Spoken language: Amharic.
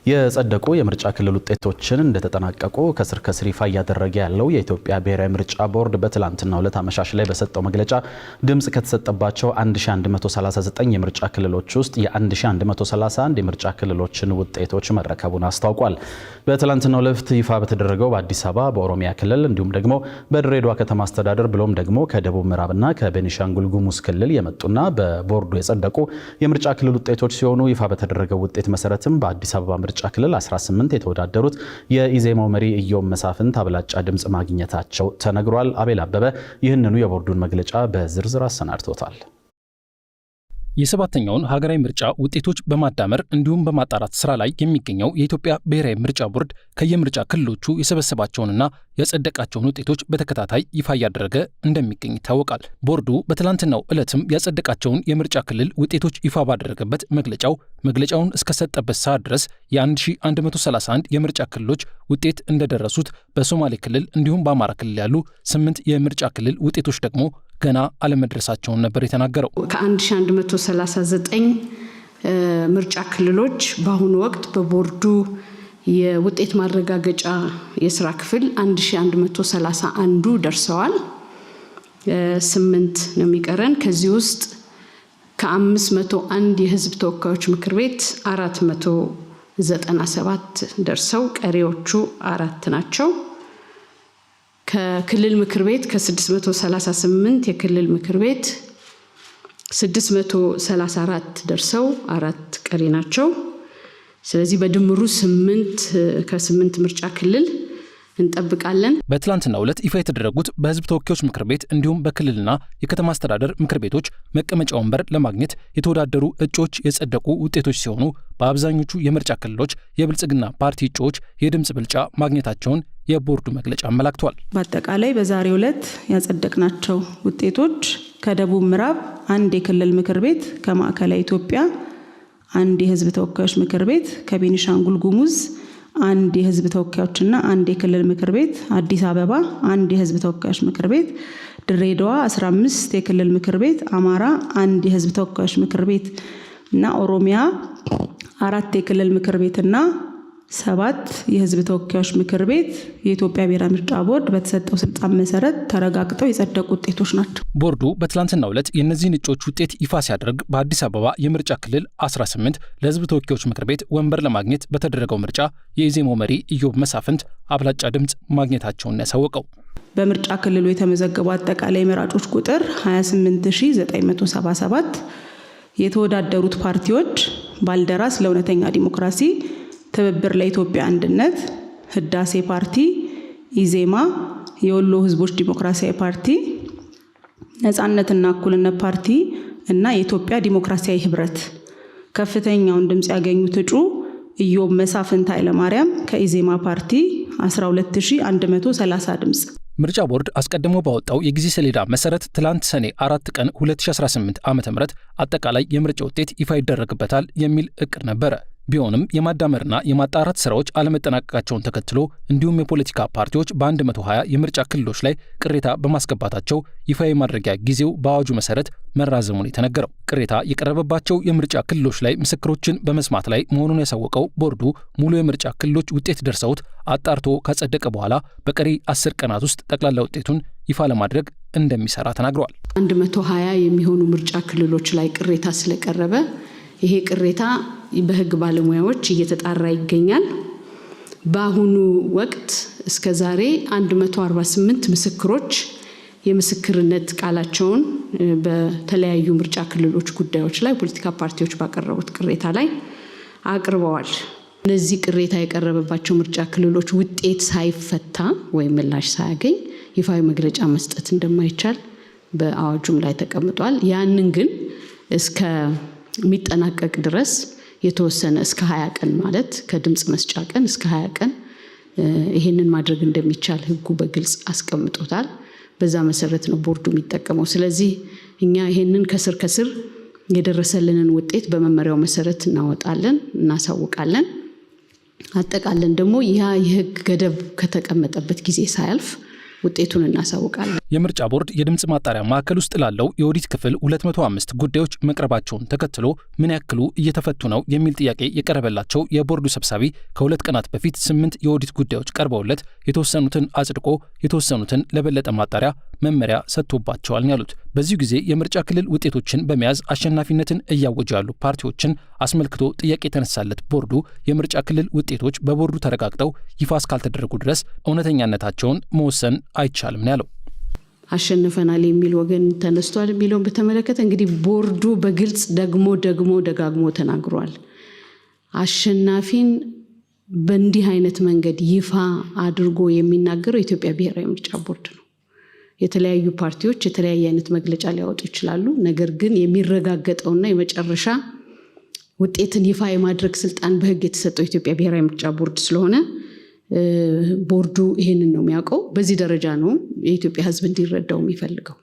የጸደቁ የምርጫ ክልል ውጤቶችን እንደተጠናቀቁ ከስር ይፋ እያደረገ ያለው የኢትዮጵያ ብሔራዊ ምርጫ ቦርድ በትላንትናው ዕለት አመሻሽ ላይ በሰጠው መግለጫ ድምጽ ከተሰጠባቸው 1139 የምርጫ ክልሎች ውስጥ የ1131 የምርጫ ክልሎችን ውጤቶች መረከቡን አስታውቋል። በትላንትናው ዕለት ይፋ በተደረገው በአዲስ አበባ፣ በኦሮሚያ ክልል እንዲሁም ደግሞ በድሬዳዋ ከተማ አስተዳደር ብሎም ደግሞ ከደቡብ ምዕራብና ከቤኒሻንጉል ጉሙዝ ክልል የመጡና በቦርዱ የጸደቁ የምርጫ ክልል ውጤቶች ሲሆኑ ይፋ በተደረገው ውጤት መሰረትም በአዲስ አበባ ምርጫ ክልል 18 የተወዳደሩት የኢዜማው መሪ ኢዮብ መሳፍንት አብላጫ ድምጽ ማግኘታቸው ተነግሯል። አቤል አበበ ይህንኑ የቦርዱን መግለጫ በዝርዝር አሰናድቶታል። የሰባተኛውን ሀገራዊ ምርጫ ውጤቶች በማዳመር እንዲሁም በማጣራት ስራ ላይ የሚገኘው የኢትዮጵያ ብሔራዊ ምርጫ ቦርድ ከየምርጫ ክልሎቹ የሰበሰባቸውንና ያጸደቃቸውን ውጤቶች በተከታታይ ይፋ እያደረገ እንደሚገኝ ይታወቃል። ቦርዱ በትላንትናው ዕለትም ያጸደቃቸውን የምርጫ ክልል ውጤቶች ይፋ ባደረገበት መግለጫውን እስከሰጠበት ሰዓት ድረስ የ1131 የምርጫ ክልሎች ውጤት እንደደረሱት በሶማሌ ክልል እንዲሁም በአማራ ክልል ያሉ 8 የምርጫ ክልል ውጤቶች ደግሞ ገና አለመድረሳቸውን ነበር የተናገረው። ከ1139 ምርጫ ክልሎች በአሁኑ ወቅት በቦርዱ የውጤት ማረጋገጫ የስራ ክፍል 1131 ደርሰዋል። 8 ነው የሚቀረን። ከዚህ ውስጥ ከ501 የህዝብ ተወካዮች ምክር ቤት 497 ደርሰው ቀሪዎቹ 4 ናቸው። ከክልል ምክር ቤት ከ638 የክልል ምክር ቤት 634 ደርሰው 4 ቀሪ ናቸው። ስለዚህ በድምሩ 8 ከ8 ምርጫ ክልል እንጠብቃለን። በትላንትናው ዕለት ይፋ የተደረጉት በህዝብ ተወካዮች ምክር ቤት እንዲሁም በክልልና የከተማ አስተዳደር ምክር ቤቶች መቀመጫ ወንበር ለማግኘት የተወዳደሩ እጩዎች የጸደቁ ውጤቶች ሲሆኑ በአብዛኞቹ የምርጫ ክልሎች የብልጽግና ፓርቲ እጩዎች የድምጽ ብልጫ ማግኘታቸውን የቦርዱ መግለጫ አመላክቷል። በአጠቃላይ በዛሬው ዕለት ያጸደቅናቸው ውጤቶች ከደቡብ ምዕራብ 1 የክልል ምክር ቤት፣ ከማዕከላዊ ኢትዮጵያ 1 የህዝብ ተወካዮች ምክር ቤት፣ ከቤኒሻንጉል ጉሙዝ 1 የህዝብ ተወካዮችና 1 የክልል ምክር ቤት፣ አዲስ አበባ 1 የህዝብ ተወካዮች ምክር ቤት፣ ድሬዳዋ 15 የክልል ምክር ቤት፣ አማራ 1 የህዝብ ተወካዮች ምክር ቤት እና ኦሮሚያ 4 የክልል ምክር ቤትና 7 የህዝብ ተወካዮች ምክር ቤት የኢትዮጵያ ብሔራዊ ምርጫ ቦርድ በተሰጠው ስልጣን መሰረት ተረጋግጠው የጸደቁ ውጤቶች ናቸው። ቦርዱ በትላንትናው ዕለት የእነዚህን እጩዎች ውጤት ይፋ ሲያደርግ በአዲስ አበባ የምርጫ ክልል 18 ለህዝብ ተወካዮች ምክር ቤት ወንበር ለማግኘት በተደረገው ምርጫ የኢዜማው መሪ ኢዮብ መሳፍንት አብላጫ ድምጽ ማግኘታቸውን ያሳወቀው። በምርጫ ክልሉ የተመዘገቡ አጠቃላይ መራጮች ቁጥር 28977፣ የተወዳደሩት ፓርቲዎች ባልደራስ ለእውነተኛ ዲሞክራሲ፣ ትብብር ለኢትዮጵያ አንድነት፣ ህዳሴ ፓርቲ፣ ኢዜማ፣ የወሎ ህዝቦች ዲሞክራሲያዊ ፓርቲ፣ ነጻነትና እኩልነት ፓርቲ እና የኢትዮጵያ ዲሞክራሲያዊ ህብረት። ከፍተኛውን ድምጽ ያገኙት እጩ ኢዮብ መሳፍንት ኃይለማርያም ከኢዜማ ፓርቲ 12130 ድምጽ። ምርጫ ቦርድ አስቀድሞ ባወጣው የጊዜ ሰሌዳ መሰረት ትላንት ሰኔ 4 ቀን 2018 ዓ.ም አጠቃላይ የምርጫ ውጤት ይፋ ይደረግበታል የሚል እቅድ ነበረ። ቢሆንም የማዳመርና የማጣራት ስራዎች አለመጠናቀቃቸውን ተከትሎ እንዲሁም የፖለቲካ ፓርቲዎች በ120 የምርጫ ክልሎች ላይ ቅሬታ በማስገባታቸው ይፋ የማድረጊያ ጊዜው በአዋጁ መሰረት መራዘሙን የተነገረው። ቅሬታ የቀረበባቸው የምርጫ ክልሎች ላይ ምስክሮችን በመስማት ላይ መሆኑን ያሳወቀው ቦርዱ ሙሉ የምርጫ ክልሎች ውጤት ደርሰውት አጣርቶ ካጸደቀ በኋላ በቀሪ 10 ቀናት ውስጥ ጠቅላላ ውጤቱን ይፋ ለማድረግ እንደሚሰራ ተናግሯል። 120 የሚሆኑ ምርጫ ክልሎች ላይ ቅሬታ ስለቀረበ ይሄ ቅሬታ በህግ ባለሙያዎች እየተጣራ ይገኛል። በአሁኑ ወቅት እስከ ዛሬ 148 ምስክሮች የምስክርነት ቃላቸውን በተለያዩ ምርጫ ክልሎች ጉዳዮች ላይ ፖለቲካ ፓርቲዎች ባቀረቡት ቅሬታ ላይ አቅርበዋል። እነዚህ ቅሬታ የቀረበባቸው ምርጫ ክልሎች ውጤት ሳይፈታ ወይም ምላሽ ሳያገኝ ይፋዊ መግለጫ መስጠት እንደማይቻል በአዋጁም ላይ ተቀምጧል። ያንን ግን እስከሚጠናቀቅ ድረስ የተወሰነ እስከ 20 ቀን ማለት ከድምጽ መስጫ ቀን እስከ 20 ቀን ይሄንን ማድረግ እንደሚቻል ህጉ በግልጽ አስቀምጦታል። በዛ መሰረት ነው ቦርዱ የሚጠቀመው። ስለዚህ እኛ ይሄንን ከስር የደረሰልንን ውጤት በመመሪያው መሰረት እናወጣለን፣ እናሳውቃለን። አጠቃለን ደግሞ ያ የህግ ገደብ ከተቀመጠበት ጊዜ ሳያልፍ ውጤቱን እናሳውቃለን። የምርጫ ቦርድ የድምጽ ማጣሪያ ማዕከል ውስጥ ላለው የኦዲት ክፍል 205 ጉዳዮች መቅረባቸውን ተከትሎ ምን ያክሉ እየተፈቱ ነው የሚል ጥያቄ የቀረበላቸው የቦርዱ ሰብሳቢ ከ2 ቀናት በፊት 8 የኦዲት ጉዳዮች ቀርበውለት የተወሰኑትን አጽድቆ የተወሰኑትን ለበለጠ ማጣሪያ መመሪያ ሰጥቶባቸዋል ያሉት። በዚሁ ጊዜ የምርጫ ክልል ውጤቶችን በመያዝ አሸናፊነትን እያወጁ ያሉ ፓርቲዎችን አስመልክቶ ጥያቄ የተነሳለት ቦርዱ የምርጫ ክልል ውጤቶች በቦርዱ ተረጋግጠው ይፋ እስካልተደረጉ ድረስ እውነተኛነታቸውን መወሰን አይቻልም ነው ያለው። አሸንፈናል የሚል ወገን ተነስቷል የሚለውን በተመለከተ እንግዲህ ቦርዱ በግልጽ ደጋግሞ ተናግሯል። አሸናፊን በእንዲህ አይነት መንገድ ይፋ አድርጎ የሚናገረው የኢትዮጵያ ብሔራዊ ምርጫ ቦርድ ነው። የተለያዩ ፓርቲዎች የተለያየ አይነት መግለጫ ሊያወጡ ይችላሉ። ነገር ግን የሚረጋገጠውና የመጨረሻ ውጤትን ይፋ የማድረግ ስልጣን በሕግ የተሰጠው የኢትዮጵያ ብሔራዊ ምርጫ ቦርድ ስለሆነ ቦርዱ ይሄንን ነው የሚያውቀው። በዚህ ደረጃ ነው የኢትዮጵያ ሕዝብ እንዲረዳው የሚፈልገው።